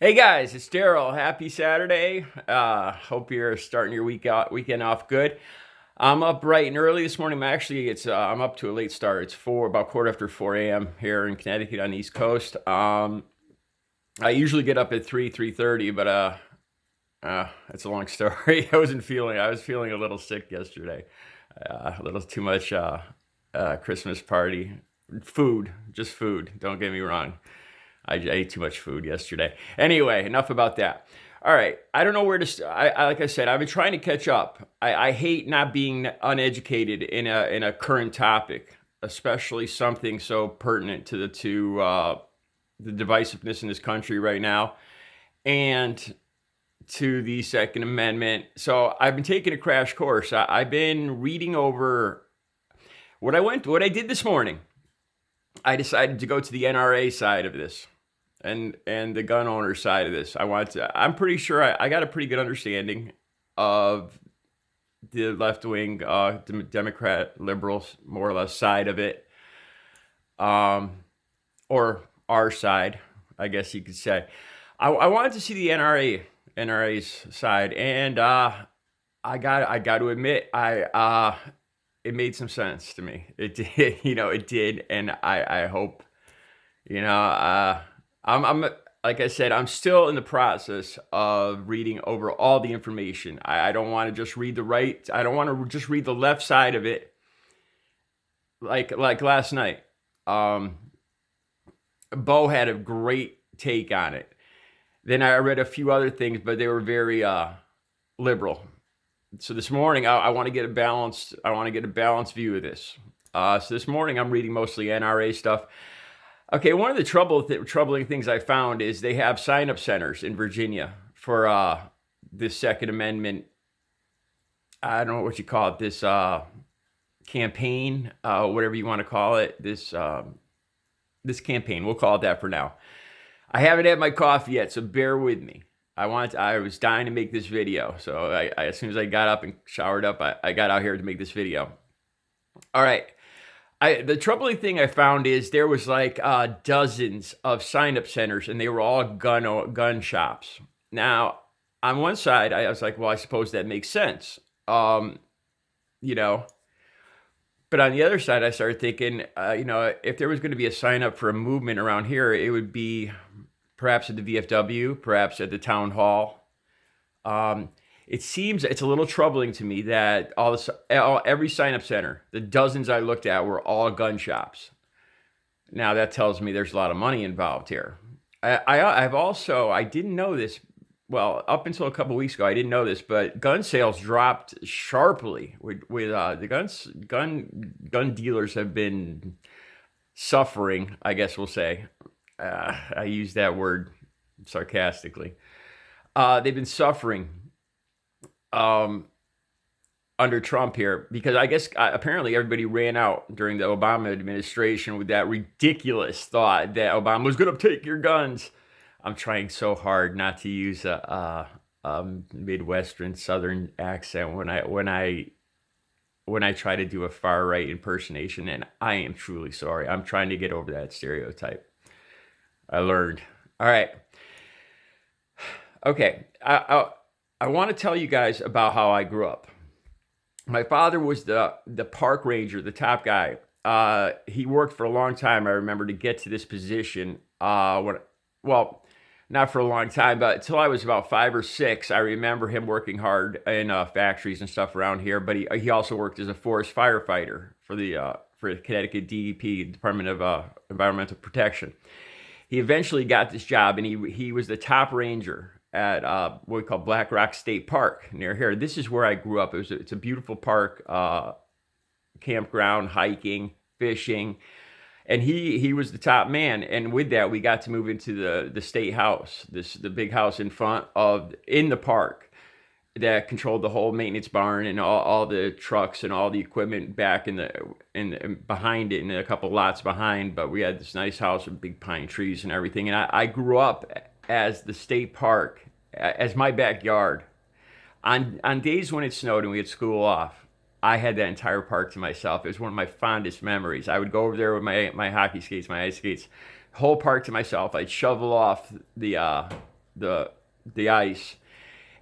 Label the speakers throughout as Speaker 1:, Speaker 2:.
Speaker 1: Hey guys, it's Daryl. Happy Saturday. Hope you're starting your weekend off good. I'm up bright and early this morning. I'm up to a late start. It's about quarter after 4 a.m. here in Connecticut on the East Coast. I usually get up at 3:30, but it's a long story. I was feeling a little sick yesterday. A little too much Christmas party. Just food. Don't get me wrong. I ate too much food yesterday. Anyway, enough about that. All right, I don't know where to. Like I said, I've been trying to catch up. I hate not being uneducated in a current topic, especially something so pertinent to the divisiveness in this country right now, and to the Second Amendment. So I've been taking a crash course. I've been reading over what I did this morning. I decided to go to the NRA side of this and the gun owner side of this. I'm pretty sure I got a pretty good understanding of the left-wing Democrat liberals, more or less, side of it, or our side, I guess you could say. I wanted to see the NRA's side, and I got to admit, it made some sense to me. It did, it did, and I hope, I'm like I said, I'm still in the process of reading over all the information. I don't want to just read I don't want to just read the left side of it, like last night. Bo had a great take on it. Then I read a few other things, but they were very liberal. So this morning, I want to get a balanced view of this. So this morning, I'm reading mostly NRA stuff. Okay, one of the troubling things I found is they have sign-up centers in Virginia for this Second Amendment. I don't know what you call it. This campaign, whatever you want to call it. This campaign, we'll call it that for now. I haven't had my coffee yet, so bear with me. I was dying to make this video, so as soon as I got up and showered up, I got out here to make this video. All right. The troubling thing I found is there was like dozens of sign-up centers, and they were all gun shops. Now, on one side, I was like, well, I suppose that makes sense, But on the other side, I started thinking, if there was going to be a sign-up for a movement around here, it would be perhaps at the VFW, perhaps at the town hall. It seems it's a little troubling to me that every sign-up center, the dozens I looked at, were all gun shops. Now that tells me there's a lot of money involved here. I didn't know this. Well, up until a couple weeks ago, I didn't know this, but gun sales dropped sharply. With the gun dealers have been suffering, I guess we'll say. I use that word sarcastically. They've been suffering under Trump here because I guess apparently everybody ran out during the Obama administration with that ridiculous thought that Obama was going to take your guns. I'm trying so hard not to use a Midwestern Southern accent when I try to do a far right impersonation, and I am truly sorry. I'm trying to get over that stereotype. I learned. All right. Okay. I want to tell you guys about how I grew up. My father was the park ranger, the top guy. He worked for a long time, I remember, to get to this position. Not for a long time, but until I was about 5 or 6, I remember him working hard in factories and stuff around here. But he also worked as a forest firefighter for the Connecticut DEP, Department of Environmental Protection. He eventually got this job, and he was the top ranger at what we call Black Rock State Park near here. This is where I grew up. It's a beautiful park, campground, hiking, fishing, and he was the top man. And with that, we got to move into the state house, the big house in the park that controlled the whole maintenance barn and all the trucks and all the equipment back in behind it and a couple lots behind. But we had this nice house with big pine trees and everything. And I grew up as the state park, as my backyard. On days when it snowed and we had school off, I had that entire park to myself. It was one of my fondest memories. I would go over there with my hockey skates, my ice skates, whole park to myself. I'd shovel off the the ice.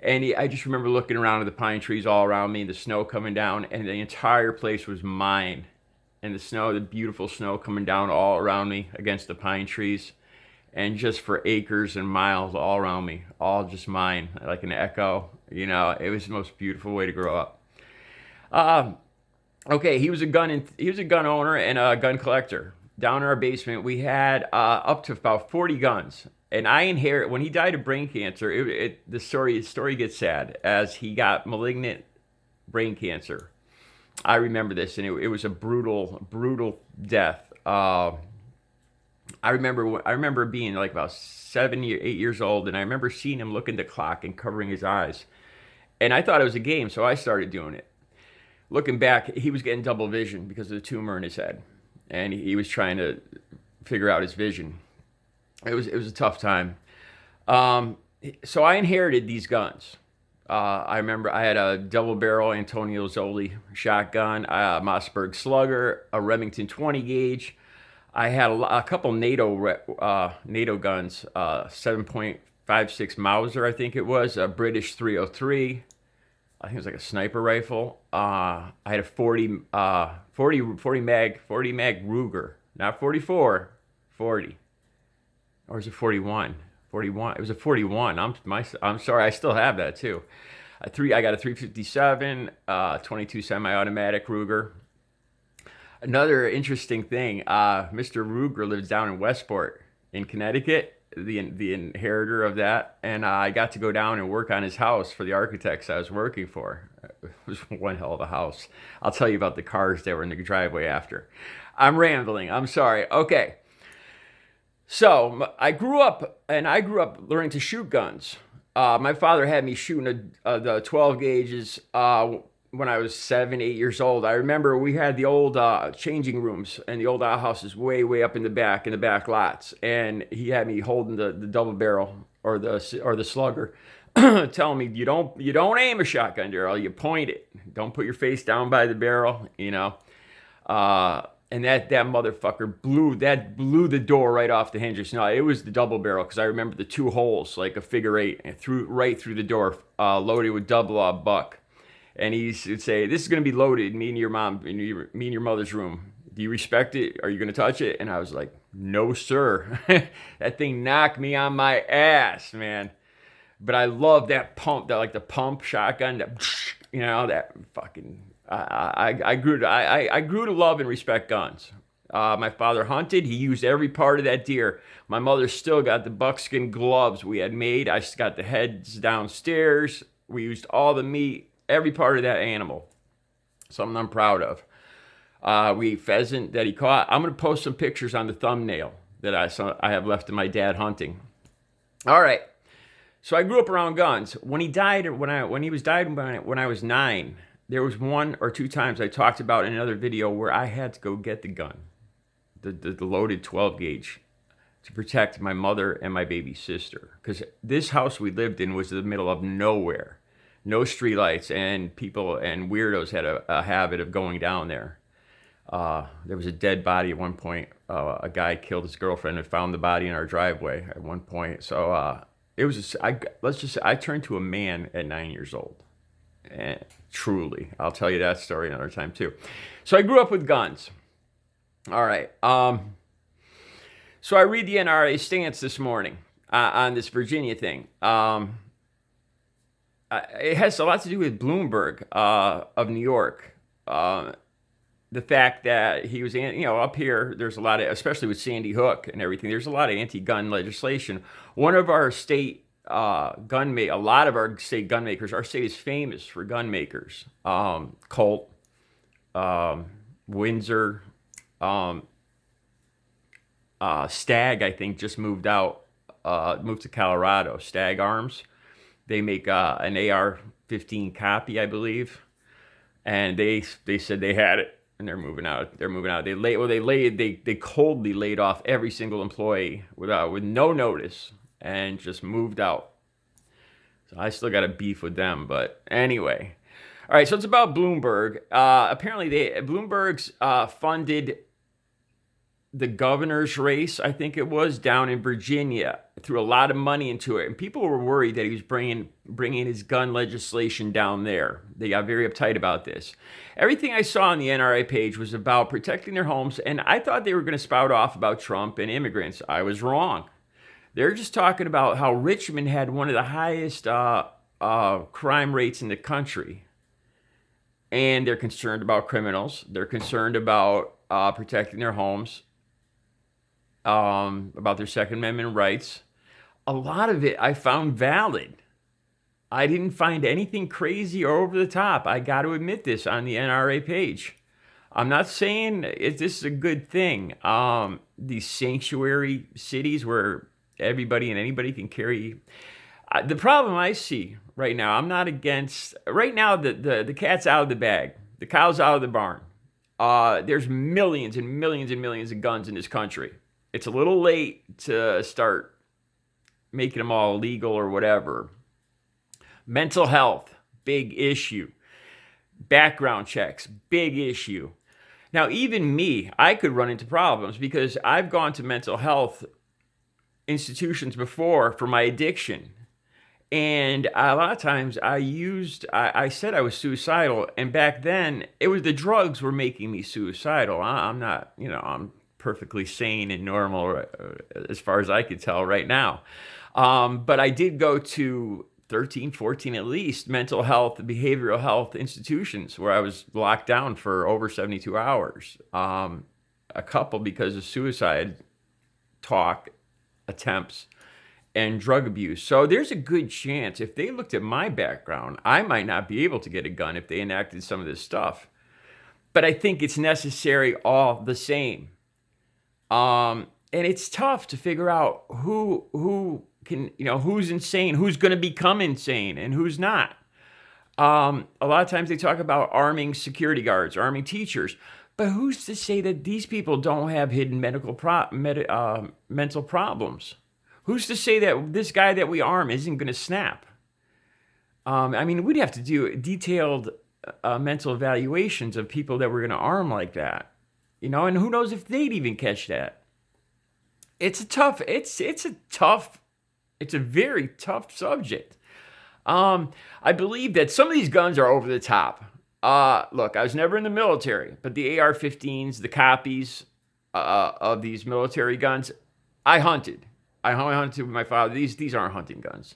Speaker 1: And I just remember looking around at the pine trees all around me, the snow coming down, and the entire place was mine. And the snow, the beautiful snow coming down all around me against the pine trees, and just for acres and miles all around me, all just mine, like an echo. You know, it was the most beautiful way to grow up. Um, okay, he was a gun owner and a gun collector. Down in our basement, we had up to about 40 guns. And I inherit when he died of brain cancer. The story gets sad as he got malignant brain cancer. I remember this, and it was a brutal death. I remember being like about 8 years old, and I remember seeing him look at the clock and covering his eyes. And I thought it was a game, so I started doing it. Looking back, he was getting double vision because of the tumor in his head, and he was trying to figure out his vision. It was a tough time. Um, so I inherited these guns. I remember I had a double barrel Antonio Zoli shotgun, a Mossberg Slugger, a Remington 20 gauge. I had a couple NATO guns, 7.56 Mauser, I think it was, a British 303. I think it was like a sniper rifle. I had a 40 mag Ruger, not 44, 40. Or is it 41? 41. It was a 41. I'm sorry. I still have that too. I got a 357, 22 semi-automatic Ruger. Another interesting thing. Mr. Ruger lives down in Westport, in Connecticut. The inheritor of that, and I got to go down and work on his house for the architects I was working for. It was one hell of a house. I'll tell you about the cars that were in the driveway after. I'm rambling. I'm sorry. Okay. So I grew up learning to shoot guns. My father had me shooting the 12 gauges when I was 7, 8 years old. I remember we had the old changing rooms and the old outhouses way up in the back lots, and he had me holding the double barrel or the slugger, telling me you don't aim a shotgun, Daryl. You point it. Don't put your face down by the barrel. You know. And that motherfucker blew the door right off the hinges. No, it was the double barrel because I remember the two holes like a figure eight and right through the door, loaded with double buck. And he would say, "This is going to be loaded. Me and your mother's room. Do you respect it? Are you going to touch it?" And I was like, "No, sir." That thing knocked me on my ass, man. But I love that pump, the pump shotgun. That fucking. I grew to love and respect guns. My father hunted. He used every part of that deer. My mother still got the buckskin gloves we had made. I got the heads downstairs. We used all the meat, every part of that animal. Something I'm proud of. We ate pheasant that he caught. I'm going to post some pictures on the thumbnail that I have left of my dad hunting. All right. So I grew up around guns. When he died, when I was 9. There was 1 or 2 times I talked about in another video where I had to go get the gun, the loaded 12 gauge, to protect my mother and my baby sister. Because this house we lived in was in the middle of nowhere, no streetlights, and people and weirdos had a habit of going down there. There was a dead body at one point. A guy killed his girlfriend and found the body in our driveway at one point. So it was let's just say I turned to a man at 9 years old. Truly, I'll tell you that story another time too. So I grew up with guns. All right. So I read the NRA stance this morning on this Virginia thing. It has a lot to do with Bloomberg of New York. The fact that he was, up here, there's a lot of, especially with Sandy Hook and everything, there's a lot of anti-gun legislation. One of our state a lot of our state gun makers, our state is famous for gun makers. Colt, Windsor, Stag, I think, just moved to Colorado. Stag Arms. They make an AR-15 copy, I believe, and they said they had it, and they're moving out. They coldly laid off every single employee with no notice and just moved out. So I still got a beef with them, but anyway. All right, so it's about Bloomberg. Apparently, Bloomberg's funded the governor's race, I think it was, down in Virginia, threw a lot of money into it, and people were worried that he was bringing his gun legislation down there. They got very uptight about this. Everything I saw on the NRA page was about protecting their homes, and I thought they were going to spout off about Trump and immigrants. I was wrong. They're just talking about how Richmond had one of the highest crime rates in the country, and they're concerned about criminals. They're concerned about protecting their homes, about their Second Amendment rights. A lot of it I found valid. I didn't find anything crazy or over the top. I got to admit this on the NRA page. I'm not saying this is a good thing. These sanctuary cities where everybody and anybody can carry. The problem I see right now, I'm not against. Right now, the cat's out of the bag. The cow's out of the barn. There's millions and millions and millions of guns in this country. It's a little late to start making them all legal or whatever. Mental health, big issue. Background checks, big issue. Now, even me, I could run into problems because I've gone to mental health institutions before for my addiction. And a lot of times I said I was suicidal. And back then, it was the drugs were making me suicidal. I'm not, I'm perfectly sane and normal as far as I could tell right now. But I did go to 13, 14 at least mental health, behavioral health institutions where I was locked down for over 72 hours. A couple because of suicide talk attempts and drug abuse. So there's a good chance if they looked at my background, I might not be able to get a gun if they enacted some of this stuff. But I think it's necessary all the same. And it's tough to figure out who can, who's insane, who's going to become insane, and who's not. A lot of times they talk about arming security guards, arming teachers, but who's to say that these people don't have hidden mental problems? Who's to say that this guy that we arm isn't going to snap? We'd have to do detailed mental evaluations of people that we're going to arm like that, and who knows if they'd even catch that. It's a very tough subject. I believe that some of these guns are over the top. Look, I was never in the military, but the AR-15s, the copies of these military guns, I hunted. I hunted with my father. These aren't hunting guns.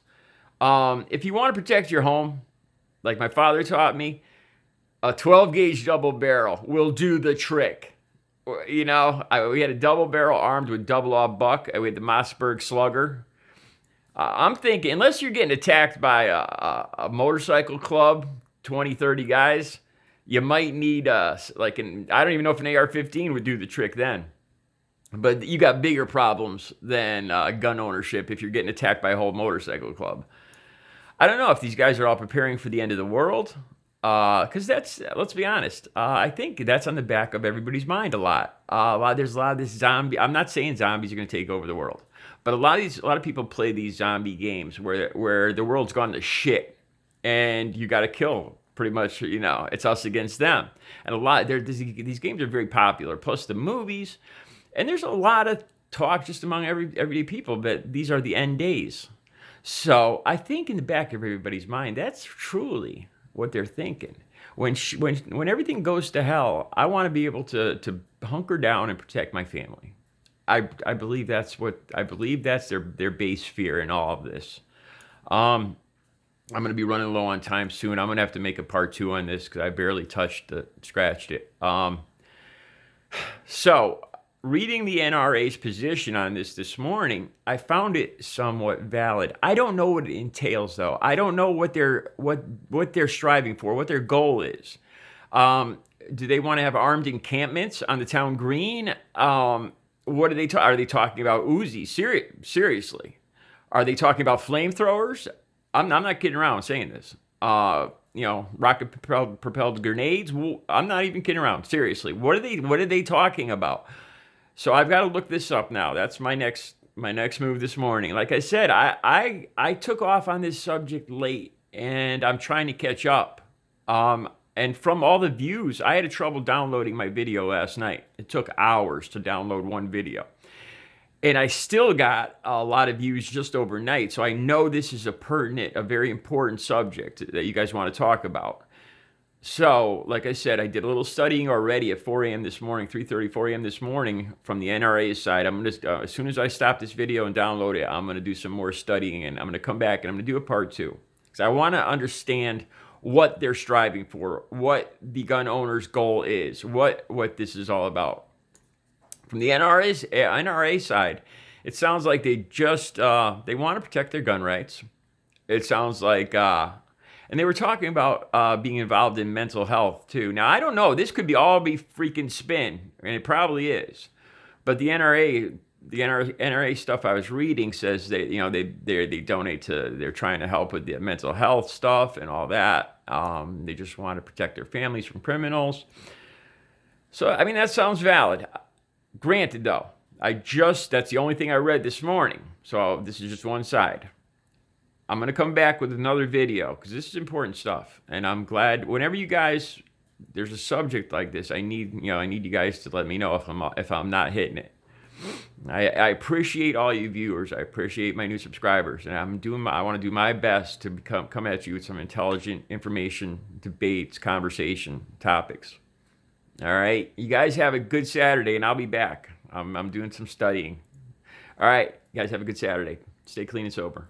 Speaker 1: If you want to protect your home, like my father taught me, a 12-gauge double barrel will do the trick. We had a double barrel armed with double-aught buck. We had the Mossberg Slugger. I'm thinking, unless you're getting attacked by a motorcycle club, 20, 30 guys, you might need, I don't even know if an AR-15 would do the trick then. But you got bigger problems than gun ownership if you're getting attacked by a whole motorcycle club. I don't know if these guys are all preparing for the end of the world. Because let's be honest, I think that's on the back of everybody's mind a lot. There's a lot of this zombie. I'm not saying zombies are going to take over the world, but a lot of people play these zombie games where the world's gone to shit, and you got to kill. Pretty much, it's us against them. And these games are very popular. Plus the movies, and there's a lot of talk just among everyday people that these are the end days. So I think in the back of everybody's mind, that's truly what they're thinking. When everything goes to hell, I want to be able to hunker down and protect my family. I believe that's their base fear in all of this. I'm going to be running low on time soon. I'm going to have to make a part 2 on this because I barely scratched it. So reading the NRA's position on this morning, I found it somewhat valid. I don't know what it entails, though. I don't know what they're striving for, what their goal is. Do they want to have armed encampments on the town green? What are they are they talking about Uzi? Seriously, are they talking about flamethrowers? I'm not kidding around saying this. Rocket propelled grenades. I'm not even kidding around. Seriously, what are they talking about? So I've got to look this up now. That's my next move this morning. Like I said, I took off on this subject late, and I'm trying to catch up. And from all the views, I had trouble downloading my video last night. It took hours to download one video. And I still got a lot of views just overnight. So I know this is a very important subject that you guys want to talk about. So, like I said, I did a little studying already at 4 a.m. this morning, 3:30, 4 a.m. this morning from the NRA side. I'm going to, as soon as I stop this video and download it, I'm going to do some more studying, and I'm going to come back and I'm going to do a part 2. Because I want to understand what they're striving for, what the gun owner's goal is, what this is all about. From the NRA side, it sounds like they just, they want to protect their gun rights. It sounds like, and they were talking about being involved in mental health too. Now, I don't know. This could all be freaking spin, and it probably is. But the NRA stuff I was reading says they donate to, they're trying to help with the mental health stuff and all that. They just want to protect their families from criminals. So, I mean, that sounds valid. Granted, though, that's the only thing I read this morning. So this is just one side. I'm going to come back with another video because this is important stuff. And I'm glad whenever you guys, there's a subject like this, I need you guys to let me know if I'm not hitting it. I appreciate all you viewers. I appreciate my new subscribers. And I want to do my best to come at you with some intelligent information, debates, conversation, topics. All right. You guys have a good Saturday, and I'll be back. I'm doing some studying. All right. You guys have a good Saturday. Stay clean and sober.